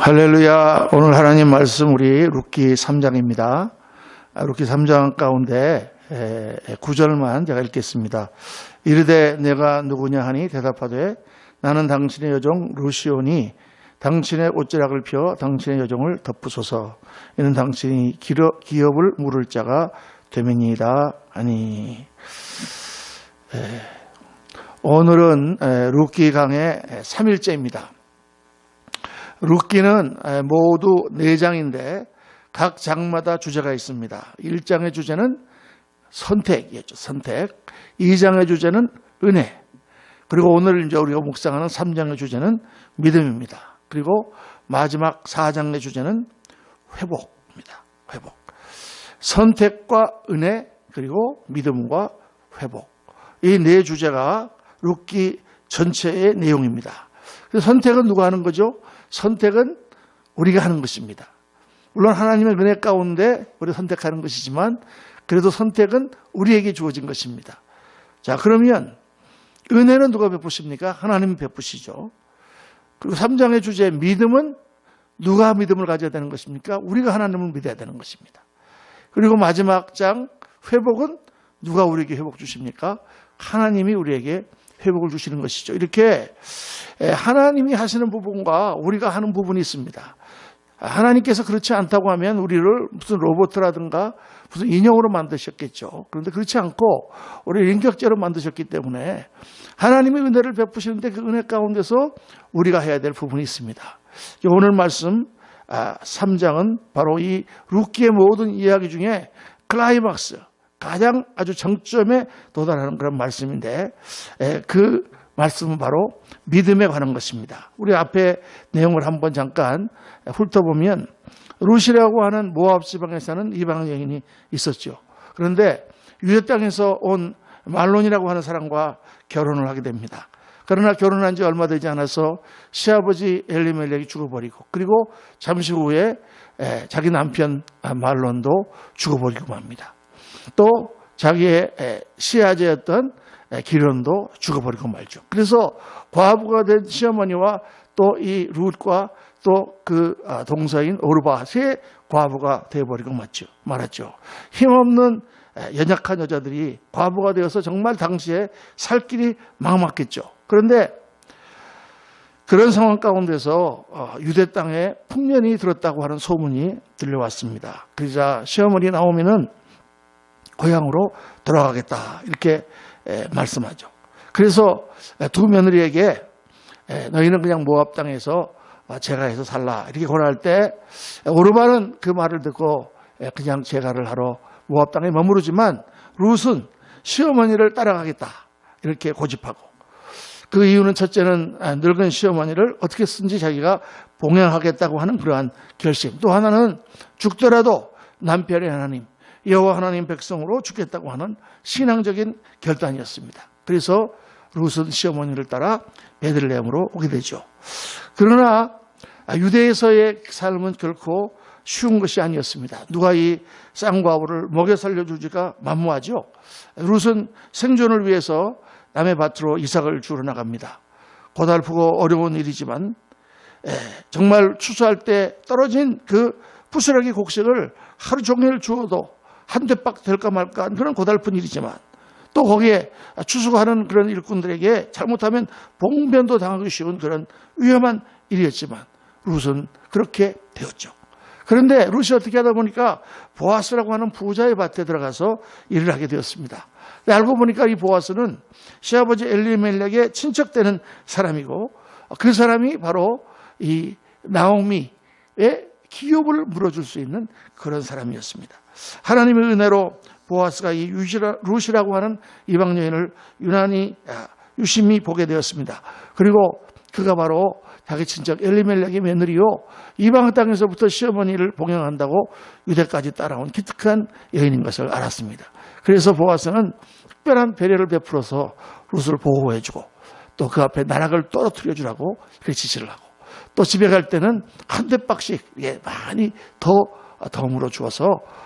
할렐루야. 오늘 하나님 말씀 우리 룻기 3장입니다. 룻기 3장 가운데 9절만 제가 읽겠습니다. 이르되 내가 누구냐 하니 대답하되 나는 당신의 여종 룻이오니 당신의 옷자락을 펴 당신의 여종을 덮으소서. 이는 당신이 기업을 물을 자가 되매니이다 하니. 오늘은 룻기 강의 3일째입니다. 룻기는 모두 4장인데 각 장마다 주제가 있습니다. 1장의 주제는 선택이었죠. 선택. 2장의 주제는 은혜. 그리고 오늘 이제 우리가 묵상하는 3장의 주제는 믿음입니다. 그리고 마지막 4장의 주제는 회복입니다. 회복. 선택과 은혜 그리고 믿음과 회복. 이 4 주제가 룻기 전체의 내용입니다. 그래서 선택은 누가 하는 거죠? 선택은 우리가 하는 것입니다. 물론 하나님의 은혜 가운데 우리가 선택하는 것이지만 그래도 선택은 우리에게 주어진 것입니다. 자, 그러면 은혜는 누가 베푸십니까? 하나님이 베푸시죠. 그리고 3장의 주제 믿음은 누가 믿음을 가져야 되는 것입니까? 우리가 하나님을 믿어야 되는 것입니다. 그리고 마지막 장 회복은 누가 우리에게 회복 주십니까? 하나님이 우리에게 회복을 주시는 것이죠. 이렇게 하나님이 하시는 부분과 우리가 하는 부분이 있습니다. 하나님께서 그렇지 않다고 하면 우리를 무슨 로봇이라든가 무슨 인형으로 만드셨겠죠. 그런데 그렇지 않고 우리를 인격체로 만드셨기 때문에 하나님의 은혜를 베푸시는데 그 은혜 가운데서 우리가 해야 될 부분이 있습니다. 오늘 말씀 3장은 바로 이 룻기의 모든 이야기 중에 클라이막스, 가장 아주 정점에 도달하는 그런 말씀인데 그 말씀은 바로 믿음에 관한 것입니다. 우리 앞에 내용을 한번 잠깐 훑어보면 룻이라고 하는 모압 지방에 사는 이방 여인이 있었죠. 그런데 유대 땅에서 온 말론이라고 하는 사람과 결혼을 하게 됩니다. 그러나 결혼한 지 얼마 되지 않아서 시아버지 엘리멜렉이 죽어버리고 그리고 잠시 후에 자기 남편 말론도 죽어버리고 맙니다. 또 자기의 시아제였던 기련도 죽어버리고 말죠. 그래서 과부가 된 시어머니와 또 이 룻과 또 그 동서인 오르바 3 과부가 되어버리고 말았죠. 힘없는 연약한 여자들이 과부가 되어서 정말 당시에 살 길이 막막했죠. 그런데 그런 상황 가운데서 유대 땅에 풍년이 들었다고 하는 소문이 들려왔습니다. 그러자 시어머니 나오미는 고향으로 돌아가겠다 이렇게 말씀하죠. 그래서 2 며느리에게 너희는 그냥 모압 땅에서 제가해서 살라 이렇게 권할 때 오르바는 그 말을 듣고 그냥 제가를 하러 모압 땅에 머무르지만 룻은 시어머니를 따라가겠다 이렇게 고집하고 그 이유는 첫째는 늙은 시어머니를 어떻게 쓴지 자기가 봉양하겠다고 하는 그러한 결심, 또 하나는 죽더라도 남편의 하나님 여호와 하나님 백성으로 죽겠다고 하는 신앙적인 결단이었습니다. 그래서 룻은 시어머니를 따라 베들레헴으로 오게 되죠. 그러나 유대에서의 삶은 결코 쉬운 것이 아니었습니다. 누가 이 쌍과부를 먹여 살려주지가 만무하죠. 룻은 생존을 위해서 남의 밭으로 이삭을 주러 나갑니다. 고달프고 어려운 일이지만 정말 추수할 때 떨어진 그 부스러기 곡식을 하루 종일 주어도 한 대박 될까 말까 그런 고달픈 일이지만 또 거기에 추수하는 그런 일꾼들에게 잘못하면 봉변도 당하기 쉬운 그런 위험한 일이었지만 룻은 그렇게 되었죠. 그런데 룻이 어떻게 하다 보니까 보아스라고 하는 부자의 밭에 들어가서 일을 하게 되었습니다. 알고 보니까 이 보아스는 시아버지 엘리멜렉의 친척되는 사람이고 그 사람이 바로 이 나오미의 기업을 물어줄 수 있는 그런 사람이었습니다. 하나님의 은혜로 보아스가 이 룻이라고 하는 이방 여인을 유심히 보게 되었습니다. 그리고 그가 바로 자기 친척 엘리멜렉의 며느리요 이방 땅에서부터 시어머니를 봉양한다고 유대까지 따라온 기특한 여인인 것을 알았습니다. 그래서 보아스는 특별한 배려를 베풀어서 룻을 보호해주고 또 그 앞에 나락을 떨어뜨려 주라고 그렇게 지시를 하고 또 집에 갈 때는 한 대박씩 많이 더 물어 주어서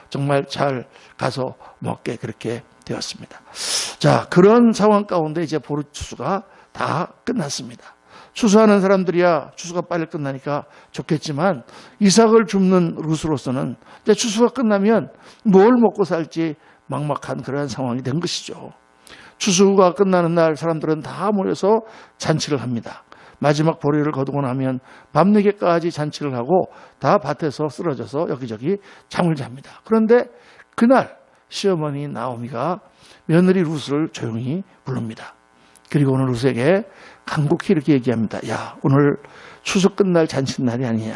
정말 잘 가서 먹게 그렇게 되었습니다. 자, 그런 상황 가운데 이제 보르 추수가 다 끝났습니다. 추수하는 사람들이야 추수가 빨리 끝나니까 좋겠지만 이삭을 줍는 룻으로서는 이제 추수가 끝나면 뭘 먹고 살지 막막한 그러한 상황이 된 것이죠. 추수가 끝나는 날 사람들은 다 모여서 잔치를 합니다. 마지막 보리를 거두고 나면 밤늦게까지 잔치를 하고 다 밭에서 쓰러져서 여기저기 잠을 잡니다. 그런데 그날 시어머니 나오미가 며느리 룻을 조용히 부릅니다. 그리고 오늘 룻에게 간곡히 이렇게 얘기합니다. 야, 오늘 추수 끝날 잔칫날이 아니냐.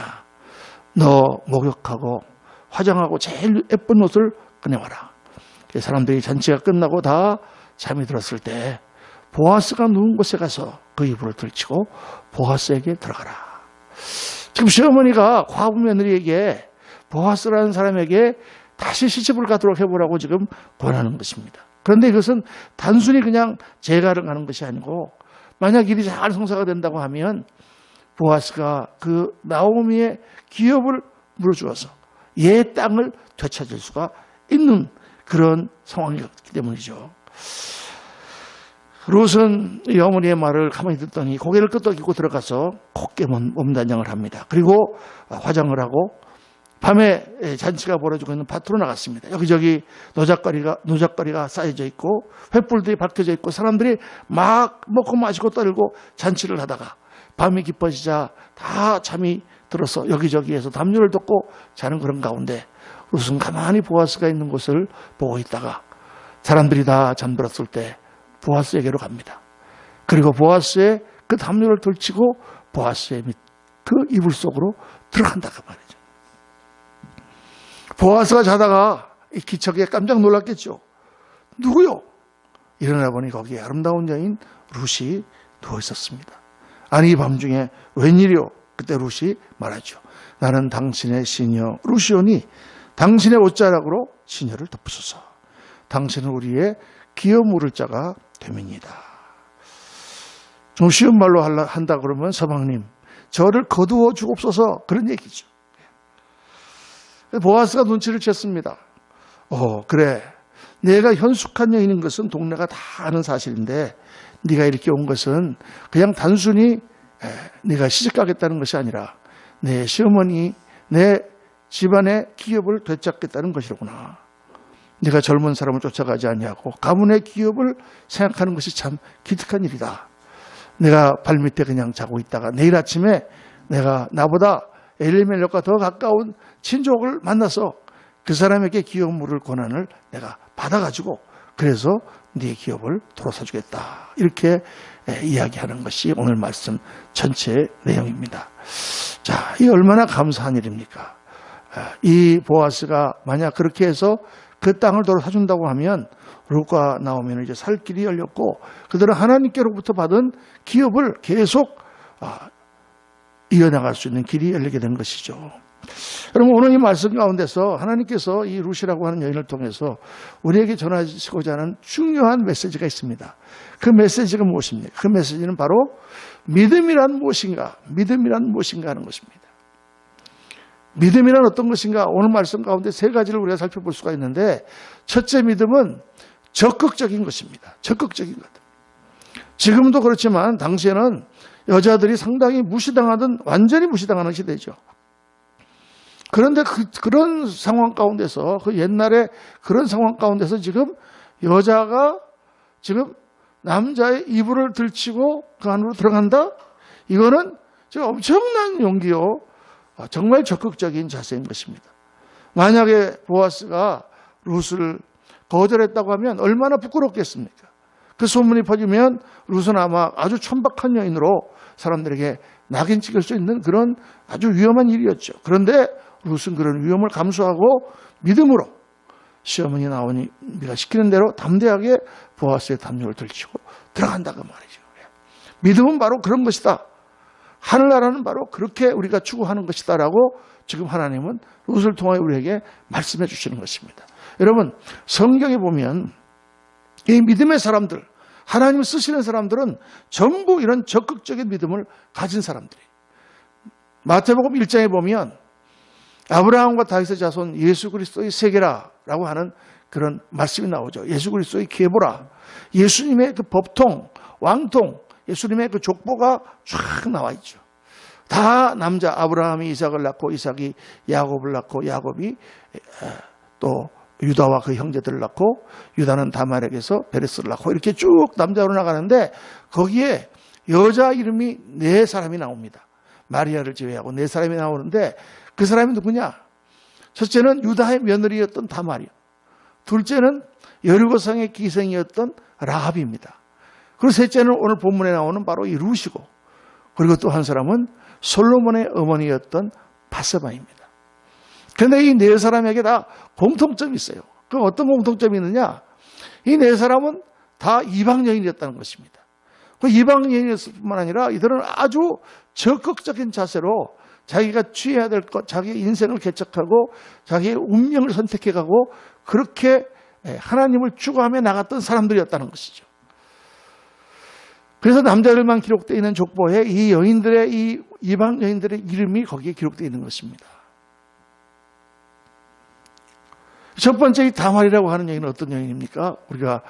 너 목욕하고 화장하고 제일 예쁜 옷을 꺼내와라. 사람들이 잔치가 끝나고 다 잠이 들었을 때 보아스가 누운 곳에 가서 그 이불을 들치고 보아스에게 들어가라. 지금 시어머니가 과부 며느리에게 보아스라는 사람에게 다시 시집을 가도록 해보라고 지금 권하는 것입니다. 그런데 이것은 단순히 그냥 재가를 가는 것이 아니고 만약 일이 잘 성사가 된다고 하면 보아스가 그 나오미의 기업을 물어주어서 얘 땅을 되찾을 수가 있는 그런 상황이었기 때문이죠. 룻은 이 어머니의 말을 가만히 듣더니 고개를 끄덕이고 들어가서 곱게 몸단장을 합니다. 그리고 화장을 하고 밤에 잔치가 벌어지고 있는 밭으로 나갔습니다. 여기저기 노잣거리가 쌓여져 있고 횃불들이 밝혀져 있고 사람들이 막 먹고 마시고 떨고 잔치를 하다가 밤이 깊어지자 다 잠이 들어서 여기저기에서 담요를 덮고 자는 그런 가운데 룻은 가만히 보아스가 있는 곳을 보고 있다가 사람들이 다 잠들었을 때 보아스에게로 갑니다. 그리고 보아스의 그 담요를 들치고 보아스의 그 이불 속으로 들어간다고 말이죠. 보아스가 자다가 이 기척에 깜짝 놀랐겠죠. 누구요? 일어나 보니 거기에 아름다운 여인 룻이 누워 있었습니다. 아니 이 밤중에 웬일이요? 그때 룻이 말하죠. 나는 당신의 시녀 룻이오니 당신의 옷자락으로 시녀를 덮으소서. 당신은 우리의 기업 물을 자가 됨이니이다. 좀 쉬운 말로 한다 그러면 서방님 저를 거두어 주옵소서 그런 얘기죠. 보아스가 눈치를 챘습니다. 그래. 내가 현숙한 여인인 것은 동네가 다 아는 사실인데 네가 이렇게 온 것은 그냥 단순히 네가 시집가겠다는 것이 아니라 내 시어머니, 내 집안의 기업을 되찾겠다는 것이로구나. 네가 젊은 사람을 쫓아가지 아니하고 가문의 기업을 생각하는 것이 참 기특한 일이다. 내가 발밑에 그냥 자고 있다가 내일 아침에 내가 나보다 엘리멜렉과 더 가까운 친족을 만나서 그 사람에게 기업 물을 권한을 내가 받아가지고 그래서 네 기업을 도로 사주겠다. 이렇게 이야기하는 것이 오늘 말씀 전체의 내용입니다. 자, 이 얼마나 감사한 일입니까? 이 보아스가 만약 그렇게 해서 그 땅을 도로 사준다고 하면 룻과 나오미는 이제 살 길이 열렸고 그들은 하나님께로부터 받은 기업을 계속 이어나갈 수 있는 길이 열리게 된 것이죠. 여러분 오늘 이 말씀 가운데서 하나님께서 이 룻이라고 하는 여인을 통해서 우리에게 전하시고자 하는 중요한 메시지가 있습니다. 그 메시지가 무엇입니까? 그 메시지는 바로 믿음이란 무엇인가? 믿음이란 무엇인가 하는 것입니다. 믿음이란 어떤 것인가? 오늘 말씀 가운데 세 가지를 우리가 살펴볼 수가 있는데 첫째 믿음은 적극적인 것입니다. 적극적인 것. 지금도 그렇지만 당시에는 여자들이 상당히 무시당하던 완전히 무시당하는 시대죠. 그런데 그런 상황 가운데서 그 옛날에 그런 상황 가운데서 지금 여자가 지금 남자의 이불을 들치고 그 안으로 들어간다? 이거는 지금 엄청난 용기요. 정말 적극적인 자세인 것입니다. 만약에 보아스가 룻을 거절했다고 하면 얼마나 부끄럽겠습니까? 그 소문이 퍼지면 룻은 아마 아주 천박한 여인으로 사람들에게 낙인 찍을 수 있는 그런 아주 위험한 일이었죠. 그런데 룻은 그런 위험을 감수하고 믿음으로 시어머니 나오미가 시키는 대로 담대하게 보아스의 담요를 들치고 들어간다고 말이죠. 믿음은 바로 그런 것이다. 하늘나라는 바로 그렇게 우리가 추구하는 것이다 라고 지금 하나님은 룻을 통하여 우리에게 말씀해 주시는 것입니다. 여러분 성경에 보면 이 믿음의 사람들, 하나님을 쓰시는 사람들은 전부 이런 적극적인 믿음을 가진 사람들이에요. 마태복음 1장에 보면 아브라함과 다윗의 자손 예수 그리스도의 세계라라고 하는 그런 말씀이 나오죠. 예수 그리스도의 계보라. 예수님의 그 법통, 왕통 예수님의 그 족보가 쫙 나와 있죠. 다 남자. 아브라함이 이삭을 낳고 이삭이 야곱을 낳고 야곱이 또 유다와 그 형제들을 낳고 유다는 다말에게서 베레스를 낳고 이렇게 쭉 남자로 나가는데 거기에 여자 이름이 4사람이 나옵니다. 마리아를 제외하고 4사람이 나오는데 그 사람이 누구냐? 첫째는 유다의 며느리였던 다말이요. 둘째는 여리고성의 기생이었던 라합입니다. 그리고 셋째는 오늘 본문에 나오는 바로 이 룻이고, 그리고 또 한 사람은 솔로몬의 어머니였던 바세바입니다. 그런데 이 4사람에게 다 공통점이 있어요. 그럼 어떤 공통점이 있느냐? 이 4사람은 다 이방 여인이었다는 것입니다. 그 이방 여인이었을 뿐만 아니라 이들은 아주 적극적인 자세로 자기가 취해야 될 것, 자기의 인생을 개척하고 자기의 운명을 선택해가고 그렇게 하나님을 추구하며 나갔던 사람들이었다는 것이죠. 그래서 남자들만 기록되어 있는 족보에 이 여인들의, 이 이방 여인들의 이름이 거기에 기록되어 있는 것입니다. 첫 번째 이 다말이라고 하는 여인은 어떤 여인입니까? 우리가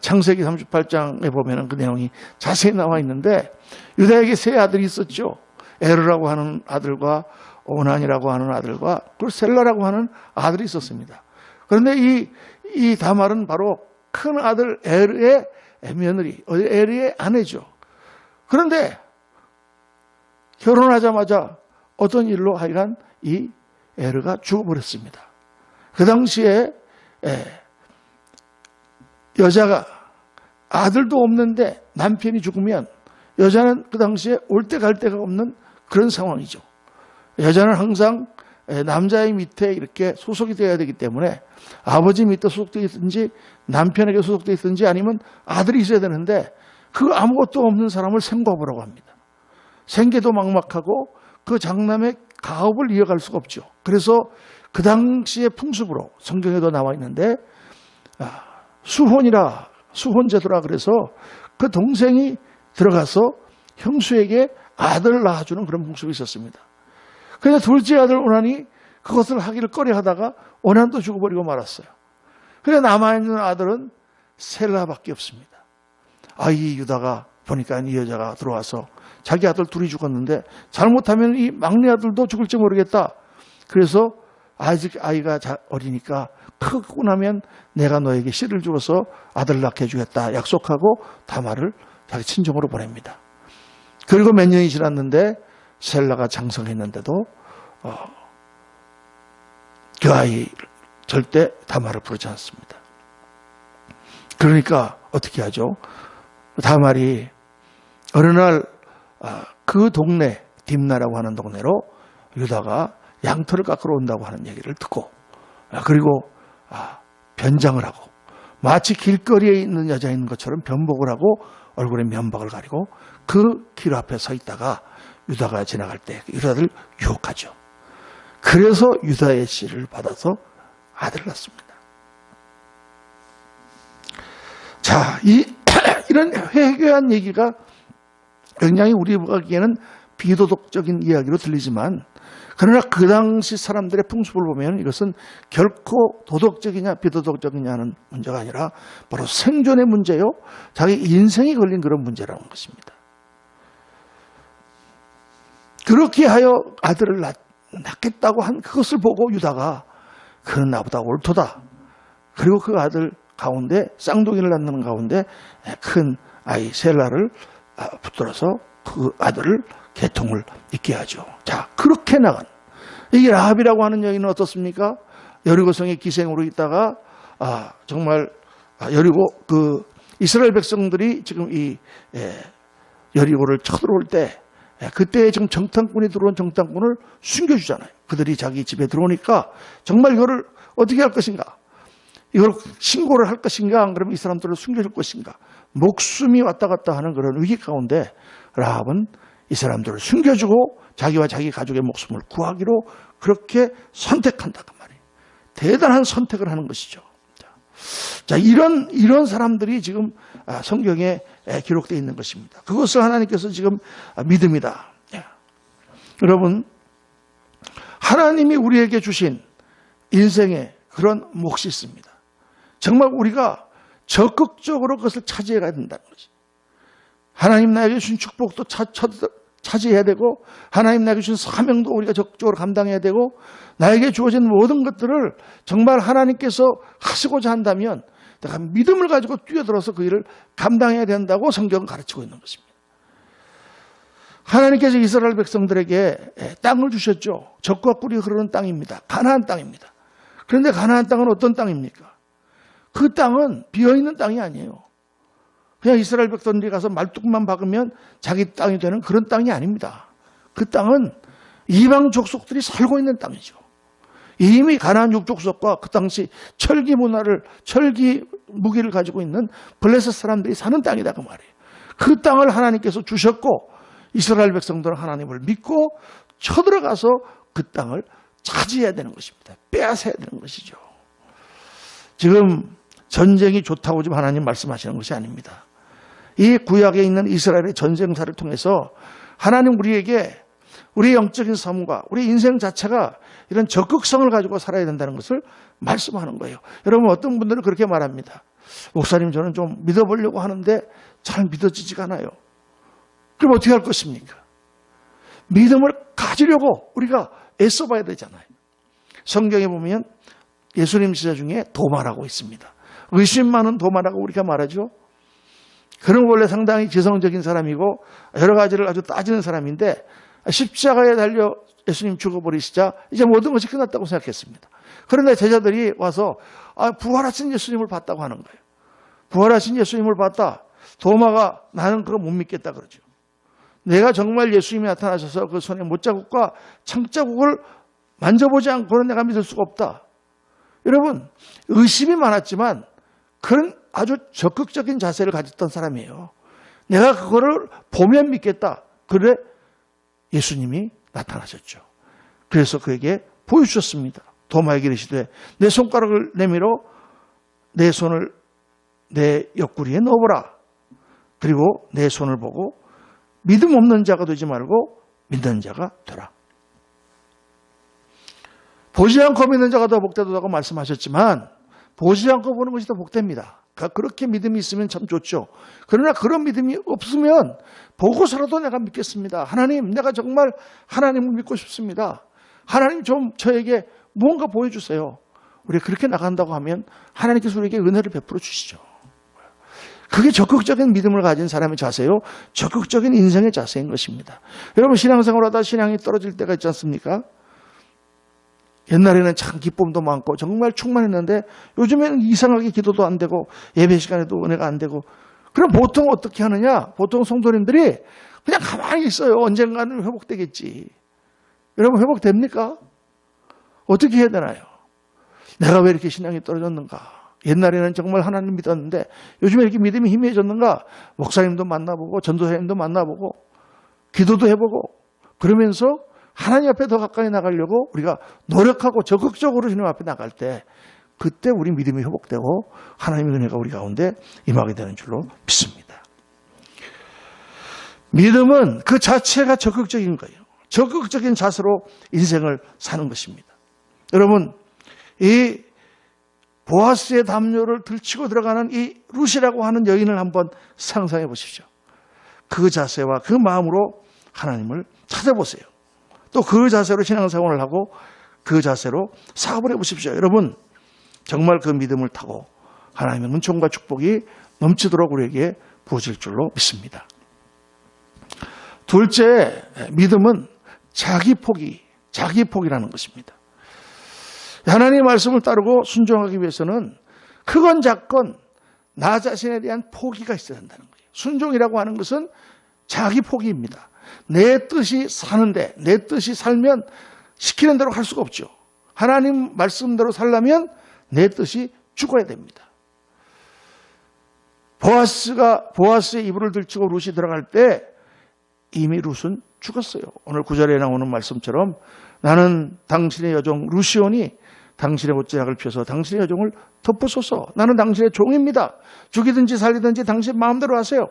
창세기 38장에 보면 그 내용이 자세히 나와 있는데, 유다에게 3 아들이 있었죠. 에르라고 하는 아들과 오난이라고 하는 아들과 그리고 셀라라고 하는 아들이 있었습니다. 그런데 이 다말은 바로 큰 아들 에르의 며느리, 에르의 아내죠. 그런데 결혼하자마자 어떤 일로 하여간 이 에르가 죽어버렸습니다. 그 당시에 여자가 아들도 없는데 남편이 죽으면 여자는 그 당시에 올 때 갈 데가 없는 그런 상황이죠. 여자는 항상 남자의 밑에 이렇게 소속이 되어야 되기 때문에 아버지 밑에 소속되어 있든지 남편에게 소속되어 있든지 아니면 아들이 있어야 되는데 그 아무것도 없는 사람을 생과부라고 합니다. 생계도 막막하고 그 장남의 가업을 이어갈 수가 없죠. 그래서 그 당시의 풍습으로 성경에도 나와 있는데 수혼제도라 그래서 그 동생이 들어가서 형수에게 아들을 낳아주는 그런 풍습이 있었습니다. 그런데 둘째 아들 오난이 그것을 하기를 꺼려하다가 오난도 죽어버리고 말았어요. 그래서 남아있는 아들은 셀라밖에 없습니다. 이 유다가 보니까 이 여자가 들어와서 자기 아들 둘이 죽었는데 잘못하면 이 막내 아들도 죽을지 모르겠다. 그래서 아직 아이가 어리니까 크고 나면 내가 너에게 씨를 주어서 아들을 낳게 해주겠다 약속하고 다말을 자기 친정으로 보냅니다. 그리고 몇 년이 지났는데 셀라가 장성했는데도 그 아이를 절대 다말을 부르지 않습니다. 그러니까 어떻게 하죠? 다말이 어느 날 그 동네 딥나라고 하는 동네로 유다가 양털을 깎으러 온다고 하는 얘기를 듣고 그리고 변장을 하고 마치 길거리에 있는 여자인 것처럼 변복을 하고 얼굴에 면박을 가리고 그 길 앞에 서 있다가 유다가 지나갈 때 유다를 유혹하죠. 그래서 유다의 씨를 받아서 아들을 낳습니다. 자, 이런 회개한 얘기가 굉장히 우리 보기에는 비도덕적인 이야기로 들리지만 그러나 그 당시 사람들의 풍습을 보면 이것은 결코 도덕적이냐 비도덕적이냐 하는 문제가 아니라 바로 생존의 문제요. 자기 인생이 걸린 그런 문제라는 것입니다. 그렇게 하여 아들을 낳겠다고 한 그것을 보고 유다가 그는 나보다 옳도다. 그리고 그 아들 가운데 쌍둥이를 낳는 가운데 큰 아이 셀라를 붙들어서 그 아들을 계통을 잇게 하죠. 자, 그렇게 나간 이 라합이라고 하는 여인은 어떻습니까? 여리고성의 기생으로 있다가 정말 여리고 그 이스라엘 백성들이 지금 이 여리고를 쳐들어올 때 그때 지금 정탐꾼이 들어온 정탐꾼을 숨겨주잖아요. 그들이 자기 집에 들어오니까 정말 이거를 어떻게 할 것인가? 이걸 신고를 할 것인가? 안 그러면 이 사람들을 숨겨줄 것인가? 목숨이 왔다 갔다 하는 그런 위기 가운데 라합은 이 사람들을 숨겨주고 자기와 자기 가족의 목숨을 구하기로 그렇게 선택한다 그 말이에요. 대단한 선택을 하는 것이죠. 자, 이런 사람들이 지금 성경에 기록되어 있는 것입니다. 그것을 하나님께서 지금 믿음이다. 여러분, 하나님이 우리에게 주신 인생에 그런 몫이 있습니다. 정말 우리가 적극적으로 그것을 차지해 가야 된다는 거죠. 하나님 나에게 주신 축복도 차지해야 되고 하나님 나에게 주신 사명도 우리가 적극적으로 감당해야 되고 나에게 주어진 모든 것들을 정말 하나님께서 하시고자 한다면 내가 믿음을 가지고 뛰어들어서 그 일을 감당해야 된다고 성경은 가르치고 있는 것입니다. 하나님께서 이스라엘 백성들에게 땅을 주셨죠. 젖과 꿀이 흐르는 땅입니다. 가나안 땅입니다. 그런데 가나안 땅은 어떤 땅입니까? 그 땅은 비어있는 땅이 아니에요. 그냥 이스라엘 백성들이 가서 말뚝만 박으면 자기 땅이 되는 그런 땅이 아닙니다. 그 땅은 이방 족속들이 살고 있는 땅이죠. 이미 가나안 육족속과 그 당시 철기 무기를 가지고 있는 블레셋 사람들이 사는 땅이다 그 말이에요. 그 땅을 하나님께서 주셨고 이스라엘 백성들은 하나님을 믿고 쳐들어가서 그 땅을 차지해야 되는 것입니다. 빼앗아야 되는 것이죠. 지금 전쟁이 좋다고 지금 하나님 말씀하시는 것이 아닙니다. 이 구약에 있는 이스라엘의 전쟁사를 통해서 하나님 우리에게 우리 영적인 삶과 우리 인생 자체가 이런 적극성을 가지고 살아야 된다는 것을 말씀하는 거예요. 여러분 어떤 분들은 그렇게 말합니다. 목사님 저는 좀 믿어보려고 하는데 잘 믿어지지가 않아요. 그럼 어떻게 할 것입니까? 믿음을 가지려고 우리가 애써봐야 되잖아요. 성경에 보면 예수님 제자 중에 도마라고 있습니다. 의심 많은 도마라고 우리가 말하죠. 그는 원래 상당히 지성적인 사람이고 여러 가지를 아주 따지는 사람인데 십자가에 달려 예수님 죽어버리시자 이제 모든 것이 끝났다고 생각했습니다. 그런데 제자들이 와서 부활하신 예수님을 봤다고 하는 거예요. 부활하신 예수님을 봤다. 도마가 나는 그거 못 믿겠다 그러죠. 내가 정말 예수님이 나타나셔서 그 손에 못자국과 창자국을 만져보지 않고는 내가 믿을 수가 없다. 여러분 의심이 많았지만 그런 아주 적극적인 자세를 가졌던 사람이에요. 내가 그거를 보면 믿겠다. 그래 예수님이 나타나셨죠. 그래서 그에게 보여주셨습니다. 도마에게 이르시되 내 손가락을 내밀어 내 손을 내 옆구리에 넣어보라. 그리고 내 손을 보고 믿음 없는 자가 되지 말고 믿는 자가 되라. 보지 않고 믿는 자가 더 복되다고 말씀하셨지만 보지 않고 보는 것이 더 복됩니다. 그렇게 믿음이 있으면 참 좋죠. 그러나 그런 믿음이 없으면 보고서라도 내가 믿겠습니다. 하나님 내가 정말 하나님을 믿고 싶습니다. 하나님 좀 저에게 무언가 보여주세요. 우리가 그렇게 나간다고 하면 하나님께서 우리에게 은혜를 베풀어 주시죠. 그게 적극적인 믿음을 가진 사람의 자세요. 적극적인 인생의 자세인 것입니다. 여러분 신앙생활을 하다 신앙이 떨어질 때가 있지 않습니까? 옛날에는 참 기쁨도 많고 정말 충만했는데 요즘에는 이상하게 기도도 안 되고 예배 시간에도 은혜가 안 되고 그럼 보통 어떻게 하느냐? 보통 성도님들이 그냥 가만히 있어요. 언젠가는 회복되겠지. 여러분 회복됩니까? 어떻게 해야 되나요? 내가 왜 이렇게 신앙이 떨어졌는가? 옛날에는 정말 하나님 믿었는데 요즘에 이렇게 믿음이 희미해졌는가? 목사님도 만나보고 전도사님도 만나보고 기도도 해보고 그러면서 하나님 앞에 더 가까이 나가려고 우리가 노력하고 적극적으로 주님 앞에 나갈 때 그때 우리 믿음이 회복되고 하나님의 은혜가 우리 가운데 임하게 되는 줄로 믿습니다. 믿음은 그 자체가 적극적인 거예요. 적극적인 자세로 인생을 사는 것입니다. 여러분 이 보아스의 담요를 들치고 들어가는 이 룻이라고 하는 여인을 한번 상상해 보십시오. 그 자세와 그 마음으로 하나님을 찾아보세요. 또 그 자세로 신앙생활을 하고 그 자세로 사업을 해보십시오. 여러분 정말 그 믿음을 타고 하나님의 은총과 축복이 넘치도록 우리에게 부어질 줄로 믿습니다. 둘째, 믿음은 자기 포기라는 것입니다. 하나님의 말씀을 따르고 순종하기 위해서는 크건 작건 나 자신에 대한 포기가 있어야 한다는 거예요. 순종이라고 하는 것은 자기 포기입니다. 내 뜻이 사는데 내 뜻이 살면 시키는 대로 할 수가 없죠. 하나님 말씀대로 살려면 내 뜻이 죽어야 됩니다. 보아스의 이불을 들치고 룻이 들어갈 때 이미 룻은 죽었어요. 오늘 9절에 나오는 말씀처럼 나는 당신의 여종 룻이오니 당신의 옷자락을 펴서 당신의 여종을 덮으소서. 나는 당신의 종입니다. 죽이든지 살리든지 당신 마음대로 하세요.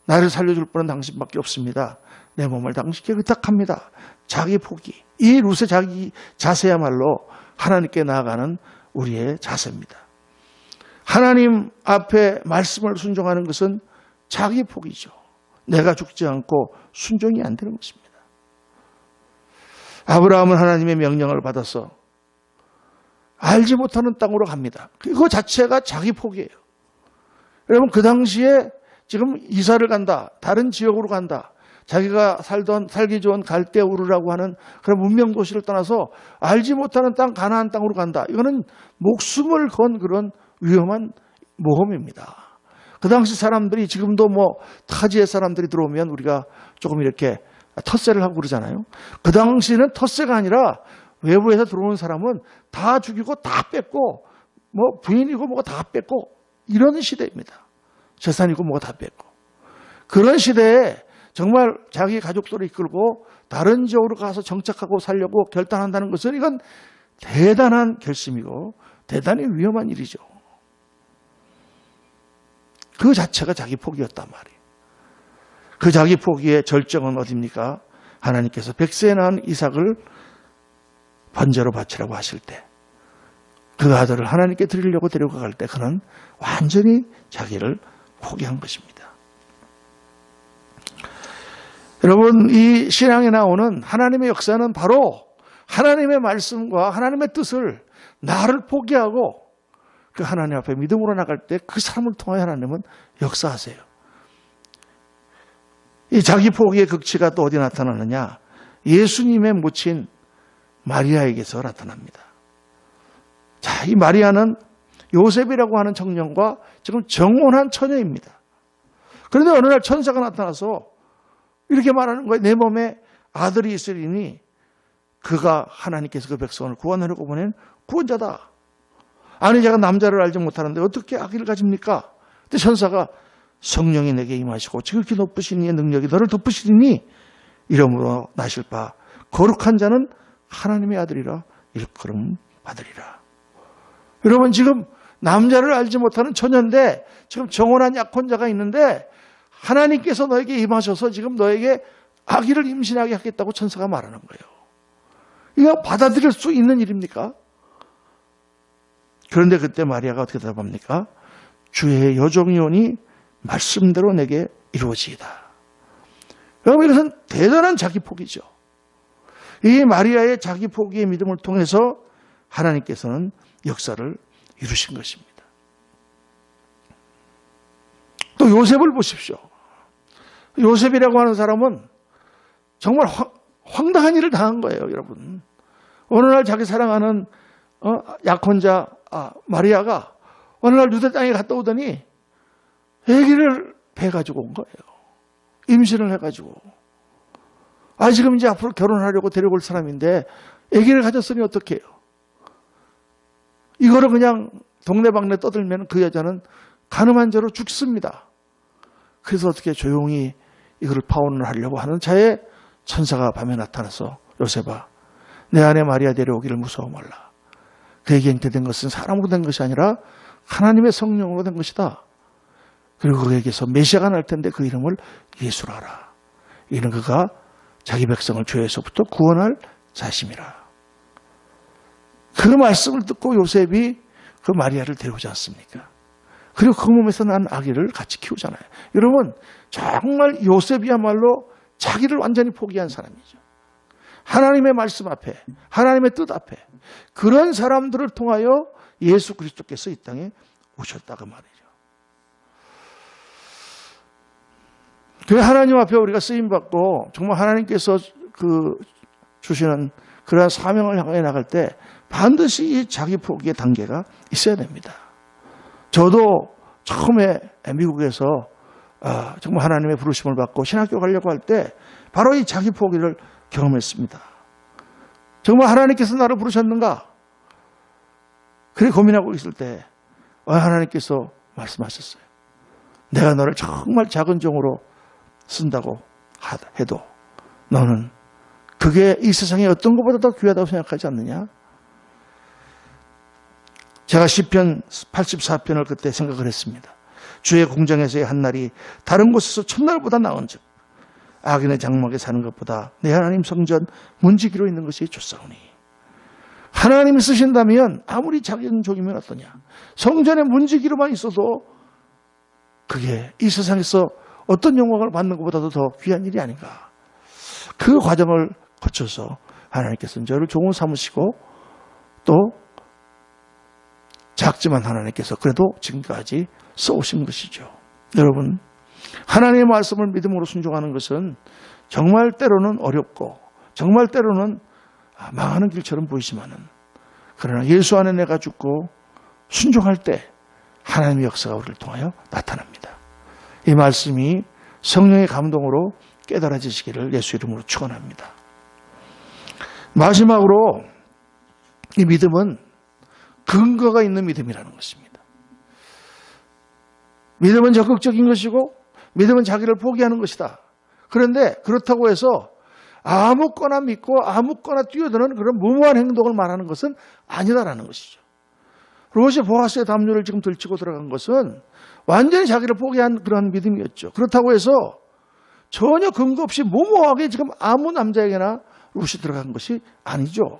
나를 살려줄 분은 당신밖에 없습니다. 내 몸을 당신께 의탁합니다. 자기 포기. 이 룻의 자기 자세야말로 하나님께 나아가는 우리의 자세입니다. 하나님 앞에 말씀을 순종하는 것은 자기 포기죠. 내가 죽지 않고 순종이 안 되는 것입니다. 아브라함은 하나님의 명령을 받아서 알지 못하는 땅으로 갑니다. 그거 자체가 자기 포기예요. 여러분, 그 당시에 지금 이사를 간다, 다른 지역으로 간다, 자기가 살기 좋은 갈대 우르라고 하는 그런 문명 도시를 떠나서 알지 못하는 땅, 가나안 땅으로 간다. 이거는 목숨을 건 그런 위험한 모험입니다. 그 당시 사람들이, 지금도 타지의 사람들이 들어오면 우리가 조금 이렇게 텃세를 하고 그러잖아요. 그 당시는 텃세가 아니라 외부에서 들어오는 사람은 다 죽이고 다 뺏고, 부인이고 뭐가 다 뺏고, 이런 시대입니다. 재산이고 뭐가 다 뺏고. 그런 시대에 정말 자기 가족들을 이끌고 다른 지역으로 가서 정착하고 살려고 결단한다는 것은 이건 대단한 결심이고 대단히 위험한 일이죠. 그 자체가 자기 포기였단 말이에요. 그 자기 포기의 절정은 어디입니까? 하나님께서 백세에 낳은 이삭을 번제로 바치라고 하실 때, 그 아들을 하나님께 드리려고 데려갈 때 그는 완전히 자기를 포기한 것입니다. 여러분, 이 신앙에 나오는 하나님의 역사는 바로 하나님의 말씀과 하나님의 뜻을 나를 포기하고 그 하나님 앞에 믿음으로 나갈 때 그 사람을 통하여 하나님은 역사하세요. 이 자기 포기의 극치가 또 어디 나타나느냐? 예수님의 모친 마리아에게서 나타납니다. 자, 이 마리아는 요셉이라고 하는 청년과 지금 정혼한 처녀입니다. 그런데 어느 날 천사가 나타나서 이렇게 말하는 거예요. 내 몸에 아들이 있으리니 그가 하나님께서 그 백성을 구원하려고 보낸 구원자다. 아니, 제가 남자를 알지 못하는데 어떻게 아기를 가집니까? 근데 천사가 성령이 내게 임하시고 지극히 높으신 이의 능력이 너를 덮으시리니 이러므로 나실 바 거룩한 자는 하나님의 아들이라 일컬음 받으리라. 여러분, 지금 남자를 알지 못하는 처녀인데 지금 정혼한 약혼자가 있는데 하나님께서 너에게 임하셔서 지금 너에게 아기를 임신하게 하겠다고 천사가 말하는 거예요. 이거 받아들일 수 있는 일입니까? 그런데 그때 마리아가 어떻게 대답합니까? 주의 여종이오니 말씀대로 내게 이루어지이다. 여러분, 이것은 대단한 자기 포기죠. 이 마리아의 자기 포기의 믿음을 통해서 하나님께서는 역사를 이루신 것입니다. 또 요셉을 보십시오. 요셉이라고 하는 사람은 정말 황당한 일을 당한 거예요, 여러분. 어느 날 자기 사랑하는 약혼자 마리아가 어느 날 유대 땅에 갔다 오더니 아기를 배가지고 온 거예요. 임신을 해가지고. 지금 이제 앞으로 결혼하려고 데려올 사람인데 아기를 가졌으니 어떡해요? 이거를 그냥 동네방네 떠들면 그 여자는 간음한 죄로 죽습니다. 그래서 어떻게 조용히 이거를 파혼을 하려고 하는 자에 천사가 밤에 나타나서 요셉아, 내 아내 마리아 데려오기를 무서워 말라. 그에게 잉태된 것은 사람으로 된 것이 아니라 하나님의 성령으로 된 것이다. 그리고 그에게서 메시아가 날 텐데 그 이름을 예수라 하라. 이는 그가 자기 백성을 죄에서부터 구원할 자심이라. 그 말씀을 듣고 요셉이 그 마리아를 데려오지 않습니까? 그리고 그 몸에서 난 아기를 같이 키우잖아요. 여러분, 정말 요셉이야말로 자기를 완전히 포기한 사람이죠. 하나님의 말씀 앞에, 하나님의 뜻 앞에 그런 사람들을 통하여 예수 그리스도께서 이 땅에 오셨다고 말이죠. 그 하나님 앞에 우리가 쓰임받고 정말 하나님께서 주시는 그러한 사명을 향해 나갈 때 반드시 이 자기 포기의 단계가 있어야 됩니다. 저도 처음에 미국에서 정말 하나님의 부르심을 받고 신학교 가려고 할 때 바로 이 자기 포기를 경험했습니다. 정말 하나님께서 나를 부르셨는가? 그래 고민하고 있을 때 하나님께서 말씀하셨어요. 내가 너를 정말 작은 종으로 쓴다고 해도 너는 그게 이 세상에 어떤 것보다 더 귀하다고 생각하지 않느냐? 제가 시편 84편을 그때 생각을 했습니다. 주의 공장에서의 한 날이 다른 곳에서 첫날보다 나은 즉 악인의 장막에 사는 것보다 내 하나님 성전 문지기로 있는 것이 좋사오니. 하나님이 쓰신다면 아무리 작은 종이면 어떠냐. 성전에 문지기로만 있어도 그게 이 세상에서 어떤 영광을 받는 것보다도 더 귀한 일이 아닌가. 그 과정을 거쳐서 하나님께서는 저를 종으로 삼으시고 또 작지만 하나님께서 그래도 지금까지 써오신 것이죠. 여러분, 하나님의 말씀을 믿음으로 순종하는 것은 정말 때로는 어렵고 정말 때로는 망하는 길처럼 보이지만은, 그러나 예수 안에 내가 죽고 순종할 때 하나님의 역사가 우리를 통하여 나타납니다. 이 말씀이 성령의 감동으로 깨달아지시기를 예수 이름으로 축원합니다. 마지막으로 이 믿음은 근거가 있는 믿음이라는 것입니다. 믿음은 적극적인 것이고 믿음은 자기를 포기하는 것이다. 그런데 그렇다고 해서 아무거나 믿고 아무거나 뛰어드는 그런 무모한 행동을 말하는 것은 아니다라는 것이죠. 롯이 보아스의 담요를 지금 들치고 들어간 것은 완전히 자기를 포기한 그런 믿음이었죠. 그렇다고 해서 전혀 근거 없이 무모하게 지금 아무 남자에게나 롯이 들어간 것이 아니죠.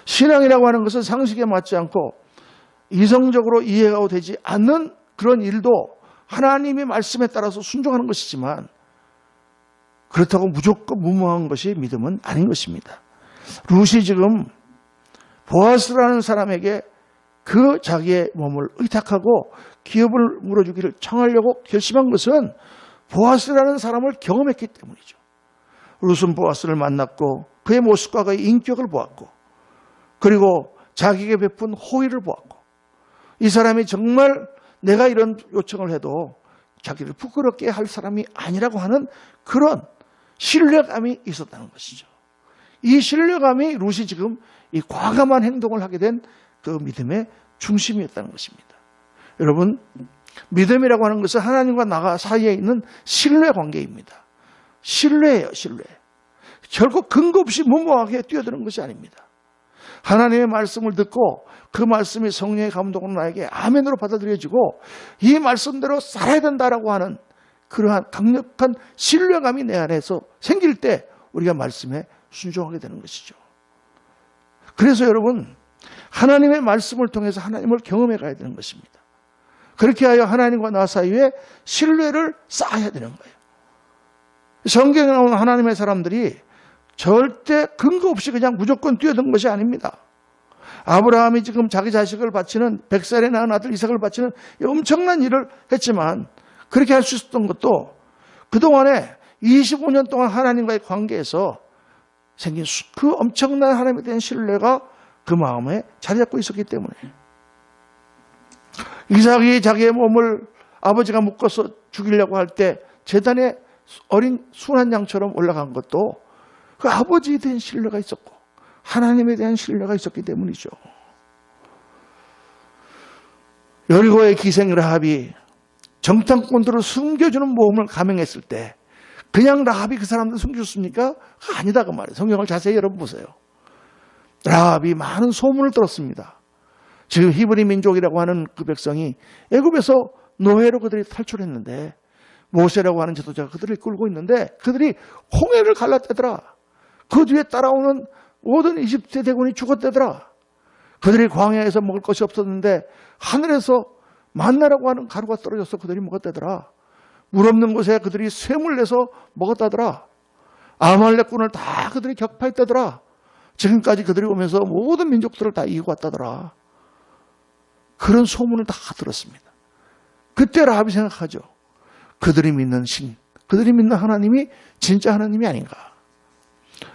신앙이라고 하는 것은 상식에 맞지 않고 이성적으로 이해가 되지 않는 그런 일도 하나님의 말씀에 따라서 순종하는 것이지만, 그렇다고 무조건 무모한 것이 믿음은 아닌 것입니다. 롯이 지금 보아스라는 사람에게 그 자기의 몸을 의탁하고 기업을 물어주기를 청하려고 결심한 것은 보아스라는 사람을 경험했기 때문이죠. 롯은 보아스를 만났고 그의 모습과 그의 인격을 보았고, 그리고 자기에게 베푼 호의를 보았고, 이 사람이 정말 내가 이런 요청을 해도 자기를 부끄럽게 할 사람이 아니라고 하는 그런 신뢰감이 있었다는 것이죠. 이 신뢰감이 롯이 지금 이 과감한 행동을 하게 된 그 믿음의 중심이었다는 것입니다. 여러분, 믿음이라고 하는 것은 하나님과 나 사이에 있는 신뢰 관계입니다. 신뢰예요, 신뢰. 결국 근거 없이 무모하게 뛰어드는 것이 아닙니다. 하나님의 말씀을 듣고 그 말씀이 성령의 감동으로 나에게 아멘으로 받아들여지고 이 말씀대로 살아야 된다라고 하는 그러한 강력한 신뢰감이 내 안에서 생길 때 우리가 말씀에 순종하게 되는 것이죠. 그래서 여러분, 하나님의 말씀을 통해서 하나님을 경험해 가야 되는 것입니다. 그렇게 하여 하나님과 나 사이에 신뢰를 쌓아야 되는 거예요. 성경에 나오는 하나님의 사람들이 절대 근거 없이 그냥 무조건 뛰어든 것이 아닙니다. 아브라함이 지금 자기 자식을 바치는 100살에 낳은 아들 이삭을 바치는 엄청난 일을 했지만, 그렇게 할 수 있었던 것도 그동안에 25년 동안 하나님과의 관계에서 생긴 그 엄청난 하나님에 대한 신뢰가 그 마음에 자리 잡고 있었기 때문에, 이삭이 자기의 몸을 아버지가 묶어서 죽이려고 할 때 제단에 어린 순한 양처럼 올라간 것도 그 아버지에 대한 신뢰가 있었고 하나님에 대한 신뢰가 있었기 때문이죠. 여리고의 기생 라합이 정탐꾼들을 숨겨주는 모험을 감행했을 때 그냥 라합이 그 사람들 숨겼습니까? 아니다 그 말이에요. 성경을 자세히 여러분 보세요. 라합이 많은 소문을 들었습니다. 지금 히브리 민족이라고 하는 그 백성이 애굽에서 노예로 그들이 탈출했는데 모세라고 하는 지도자가 그들을 끌고 있는데 그들이 홍해를 갈라떼더라. 그 뒤에 따라오는 모든 이집트 대군이 죽었대더라. 그들이 광야에서 먹을 것이 없었는데 하늘에서 만나라고 하는 가루가 떨어져서 그들이 먹었대더라. 물 없는 곳에 그들이 쇠물 내서 먹었다더라. 아말렉군을 다 그들이 격파했다더라. 지금까지 그들이 오면서 모든 민족들을 다 이기고 왔다더라. 그런 소문을 다 들었습니다. 그때 라합이 생각하죠. 그들이 믿는 신, 그들이 믿는 하나님이 진짜 하나님이 아닌가.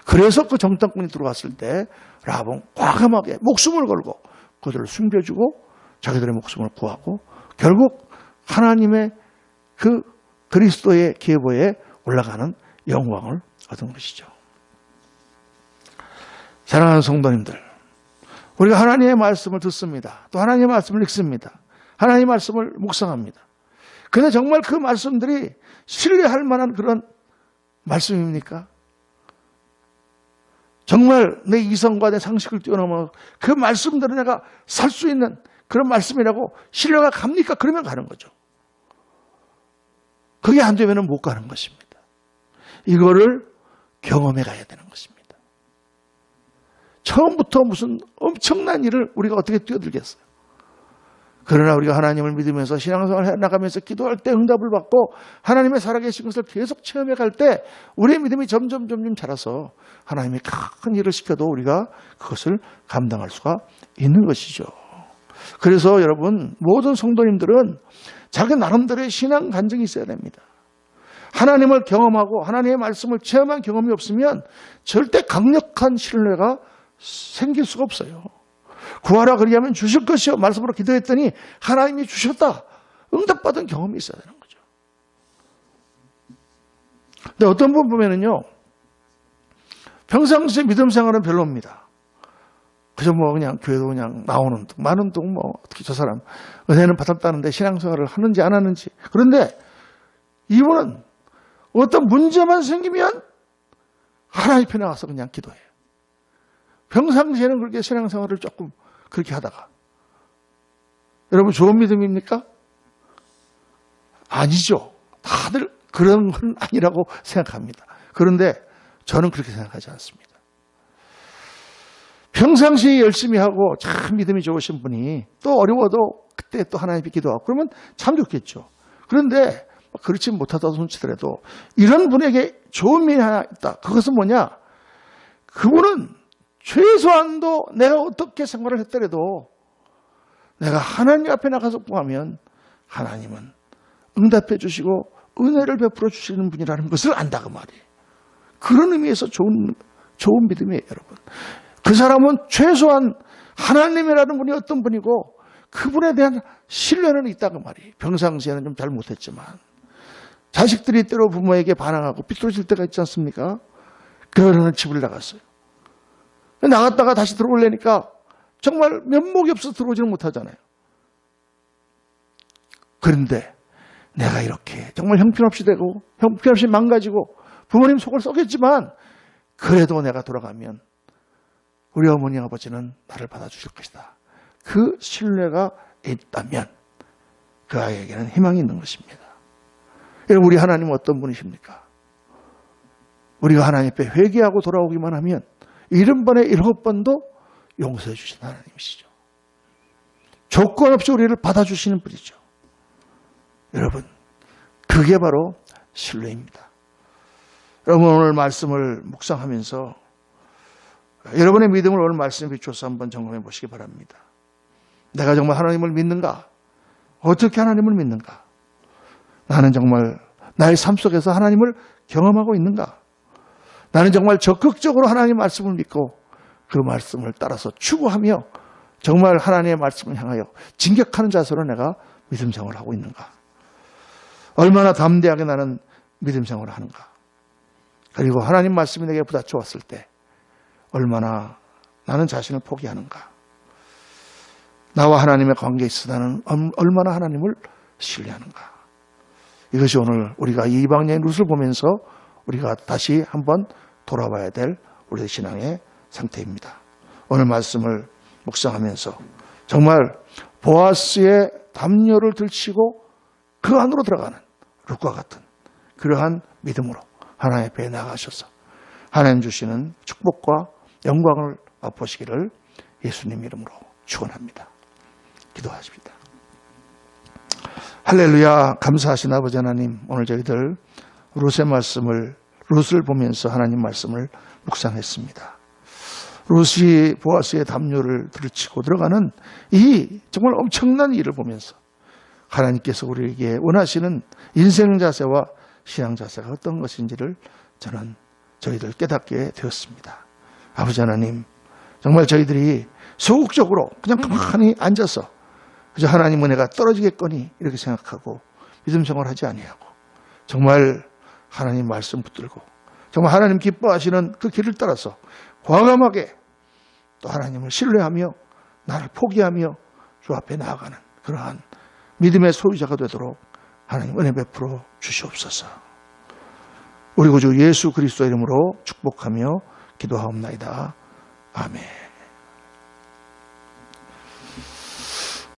그래서 그 정탐꾼이 들어왔을 때 라합은 과감하게 목숨을 걸고 그들을 숨겨주고 자기들의 목숨을 구하고 결국 하나님의 그 그리스도의 계보에 올라가는 영광을 얻은 것이죠. 사랑하는 성도님들, 우리가 하나님의 말씀을 듣습니다. 또 하나님의 말씀을 읽습니다. 하나님의 말씀을 묵상합니다. 근데 정말 그 말씀들이 신뢰할 만한 그런 말씀입니까? 정말 내 이성과 내 상식을 뛰어넘어 그 말씀대로 내가 살 수 있는 그런 말씀이라고 신뢰가 갑니까? 그러면 가는 거죠. 그게 안 되면 못 가는 것입니다. 이거를 경험해 가야 되는 것입니다. 처음부터 무슨 엄청난 일을 우리가 어떻게 뛰어들겠어요? 그러나 우리가 하나님을 믿으면서 신앙생활을 해나가면서 기도할 때 응답을 받고 하나님의 살아계신 것을 계속 체험해 갈 때 우리의 믿음이 점점 자라서 하나님이 큰 일을 시켜도 우리가 그것을 감당할 수가 있는 것이죠. 그래서 여러분, 모든 성도님들은 자기 나름대로의 신앙 간증이 있어야 됩니다. 하나님을 경험하고 하나님의 말씀을 체험한 경험이 없으면 절대 강력한 신뢰가 생길 수가 없어요. 구하라 그리하면 주실 것이요, 말씀으로 기도했더니 하나님이 주셨다, 응답받은 경험이 있어야 되는 거죠. 근데 어떤 분 보면은요, 평상시에 믿음 생활은 별로입니다. 그저 그냥 교회도 그냥 나오는 둥 마는 둥, 어떻게 저 사람 은혜는 받았다는데 신앙생활을 하는지 안 하는지. 그런데 이분은 어떤 문제만 생기면 하나님 편에 가서 그냥 기도해요. 평상시에는 그렇게 신앙생활을 조금 그렇게 하다가. 여러분, 좋은 믿음입니까? 아니죠. 다들 그런 건 아니라고 생각합니다. 그런데 저는 그렇게 생각하지 않습니다. 평상시에 열심히 하고 참 믿음이 좋으신 분이 또 어려워도 그때 또 하나님께 기도하고 그러면 참 좋겠죠. 그런데 그렇지 못하다 손치더라도 이런 분에게 좋은 면이 하나 있다. 그것은 뭐냐? 그분은 최소한도 내가 어떻게 생활을 했더라도 내가 하나님 앞에 나가서 구하면 하나님은 응답해 주시고 은혜를 베풀어 주시는 분이라는 것을 안다, 그 말이에요. 그런 의미에서 좋은 믿음이에요, 여러분. 그 사람은 최소한 하나님이라는 분이 어떤 분이고 그분에 대한 신뢰는 있다, 그 말이에요. 평상시에는 좀 잘못했지만 자식들이 때로 부모에게 반항하고 삐뚤어질 때가 있지 않습니까? 그러는 집을 나갔어요. 나갔다가 다시 들어오려니까 정말 면목이 없어서 들어오지는 못하잖아요. 그런데 내가 이렇게 정말 형편없이 되고 형편없이 망가지고 부모님 속을 썩였지만 그래도 내가 돌아가면 우리 어머니 아버지는 나를 받아주실 것이다. 그 신뢰가 있다면 그 아이에게는 희망이 있는 것입니다. 여러분, 우리 하나님은 어떤 분이십니까? 우리가 하나님 앞에 회개하고 돌아오기만 하면 70번에 7번도 용서해 주시는 하나님이시죠. 조건 없이 우리를 받아주시는 분이죠. 여러분, 그게 바로 신뢰입니다. 여러분, 오늘 말씀을 묵상하면서 여러분의 믿음을 오늘 말씀에 비춰서 한번 점검해 보시기 바랍니다. 내가 정말 하나님을 믿는가? 어떻게 하나님을 믿는가? 나는 정말 나의 삶 속에서 하나님을 경험하고 있는가? 나는 정말 적극적으로 하나님의 말씀을 믿고 그 말씀을 따라서 추구하며 정말 하나님의 말씀을 향하여 진격하는 자세로 내가 믿음 생활을 하고 있는가? 얼마나 담대하게 나는 믿음 생활을 하는가? 그리고 하나님 말씀이 내게 부딪혀 왔을 때 얼마나 나는 자신을 포기하는가? 나와 하나님의 관계에 있어 나는 얼마나 하나님을 신뢰하는가? 이것이 오늘 우리가 이 이방여인 룻을 보면서 우리가 다시 한번 돌아봐야 될 우리의 신앙의 상태입니다. 오늘 말씀을 묵상하면서 정말 보아스의 담요를 들치고 그 안으로 들어가는 룻과 같은 그러한 믿음으로 하나님 앞에 나가셔서 하나님 주시는 축복과 영광을 맛보시기를 예수님 이름으로 축원합니다. 기도하십니다. 할렐루야. 감사하신 아버지 하나님, 오늘 저희들 룻을 보면서 하나님 말씀을 묵상했습니다. 룻이 보아스의 담요를 들치고 들어가는 이 정말 엄청난 일을 보면서 하나님께서 우리에게 원하시는 인생 자세와 신앙 자세가 어떤 것인지를 저희들 깨닫게 되었습니다. 아버지 하나님, 정말 저희들이 소극적으로 그냥 가만히 앉아서 그저 하나님 은혜가 떨어지겠거니 이렇게 생각하고 믿음 생활하지 아니하고 정말 하나님 말씀 붙들고 정말 하나님 기뻐하시는 그 길을 따라서 과감하게 또 하나님을 신뢰하며 나를 포기하며 주 앞에 나아가는 그러한 믿음의 소유자가 되도록 하나님 은혜 베풀어 주시옵소서. 우리 구주 예수 그리스도 이름으로 축복하며 기도하옵나이다. 아멘.